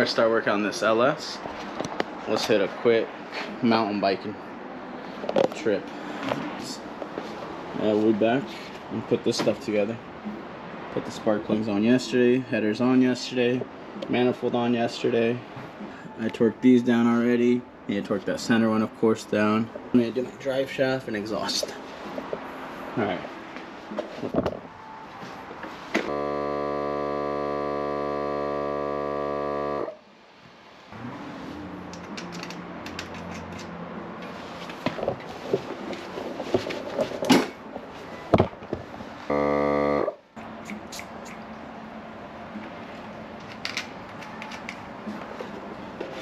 I start working on this LS, let's hit a quick mountain biking trip. We'll be back and put this stuff together. Put the spark plugs on yesterday, headers on yesterday, manifold on yesterday. I torqued these down already. Need to torque that center one, of course, down. I need to do my drive shaft and exhaust. Alright.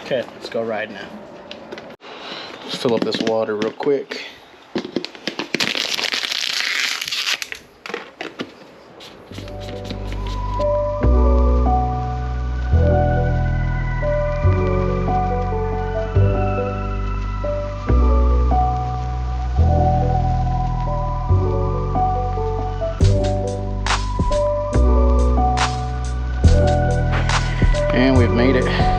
Okay, let's go ride now. Just fill up this water real quick. And we've made it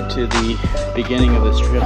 to the beginning of this trip.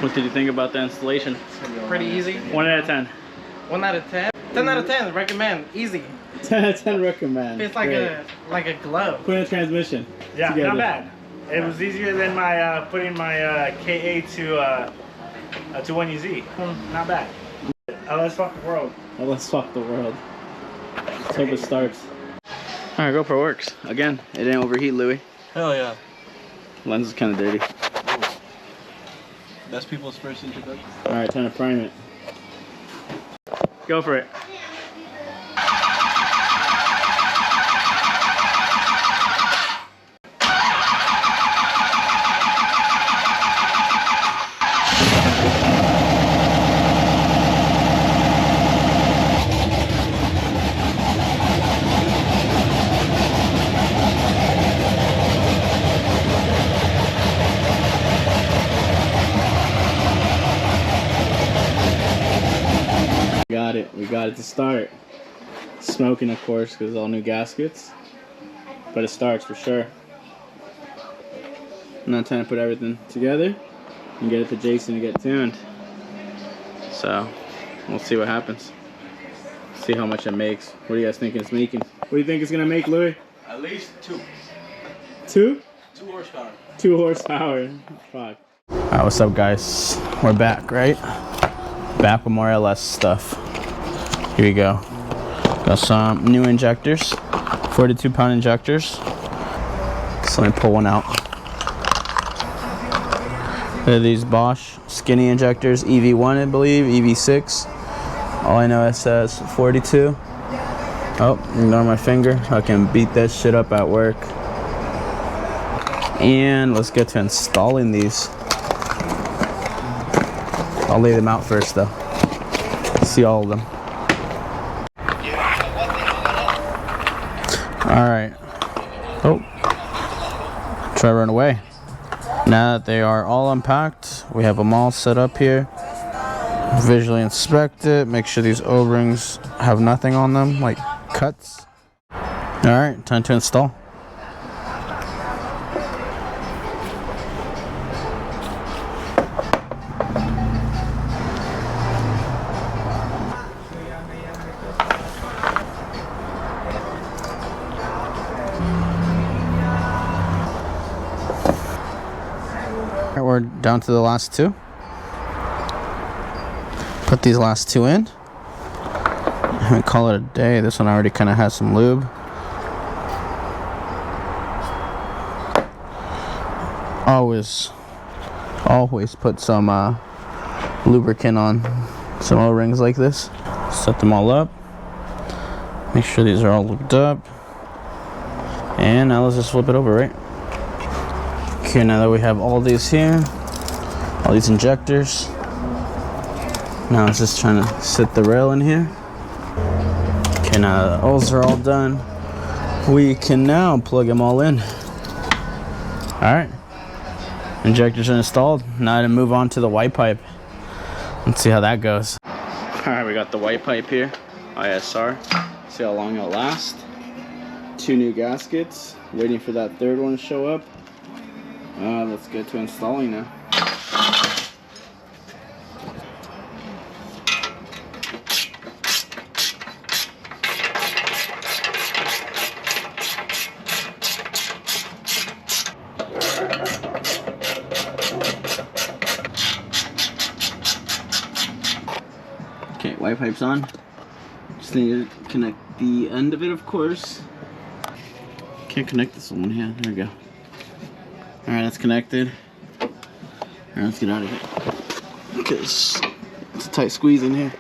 What did you think about the installation? Pretty easy. 1 out of 10. 1 out of 10. 10 out of 10. Recommend. Easy. 10 out of 10 recommend. It's like a glove. Put in a transmission. Yeah, together. not bad. It was easier than my putting my KA to 1UZ. Not bad. Let's fuck the world. Let's fuck the world. Let's hope it starts. Alright, GoPro works. Again, it didn't overheat, Louis. Hell yeah. Lens is kind of dirty. That's people's first introduction. Alright, time to prime it. Go for it. We got it to start. Smoking, of course, because all new gaskets. But it starts for sure. I'm not trying to put everything together and get it to Jason to get tuned. So we'll see what happens. See how much it makes. What do you guys think it's making? What do you think it's gonna make, Louis? At least 2. 2? 2 horsepower. 2 horsepower. Fuck. Alright, what's up, guys? We're back, right? Back with more LS stuff. Here we go. Got some new injectors, 42-pound injectors. So let me pull one out. They're these Bosch skinny injectors, EV1 I believe, EV6. All I know it says 42. Oh, ignore my finger. I can beat that shit up at work. And let's get to installing these. I'll lay them out first though. See all of them. Alright. Oh. Try to run away. Now that they are all unpacked, we have them all set up here. Visually inspect it. Make sure these O-rings have nothing on them, like cuts. Alright, time to install. We're down to the last 2. Put these last 2 in and call it a day. This one already kind of has some lube. Always put some lubricant on some O-rings like this. Set them all up. Make sure these are all lubed up. And now let's just flip it over, right? Okay, now that we have all these here, all these injectors, now it's just trying to sit the rail in here. Okay, now that the O's are all done, we can now plug them all in. Alright, injectors are installed. Now to move on to the white pipe. Let's see how that goes. Alright, we got the white pipe here, ISR. See how long it'll last. 2 new gaskets, waiting for that 3rd one to show up. Let's get to installing now. Okay, white pipe's on. Just need to connect the end of it, of course. Can't connect this one here. There we go. Alright, that's connected. Alright, let's get out of here. Because it's a tight squeeze in here.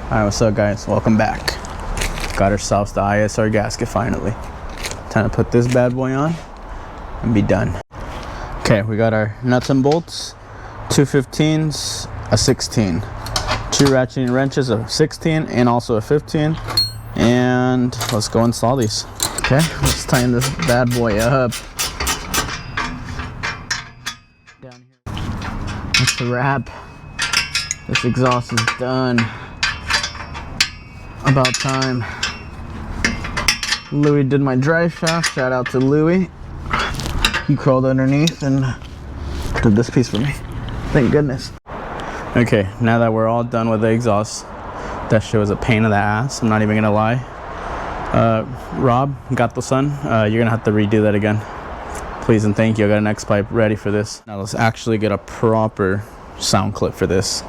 Alright, what's up, guys? Welcome back. Got ourselves the ISR gasket finally. Time to put this bad boy on and be done. Okay, we got our nuts and bolts, 2 15s, a 16. 2 ratcheting wrenches, a 16 and also a 15. And let's go install these. Okay, let's tighten this bad boy up. Down here. That's the wrap. This exhaust is done. About time. Louis did my drive shaft. Shout out to Louis. He crawled underneath and did this piece for me. Thank goodness. Okay, now that we're all done with the exhaust, that shit was a pain in the ass. I'm not even gonna lie. Rob, got the son. You're gonna have to redo that again. Please and thank you. I got an X pipe ready for this. Now let's actually get a proper sound clip for this.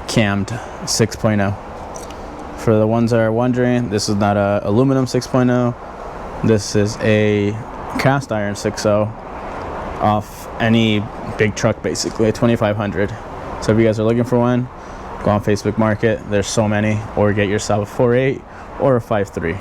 Cammed 6.0. For the ones that are wondering, this is not a aluminum 6.0. This is a cast iron 6.0 off any big truck, basically a 2500. So if you guys are looking for one, go on Facebook Market. There's so many, or get yourself a 4.8 or a 5.3.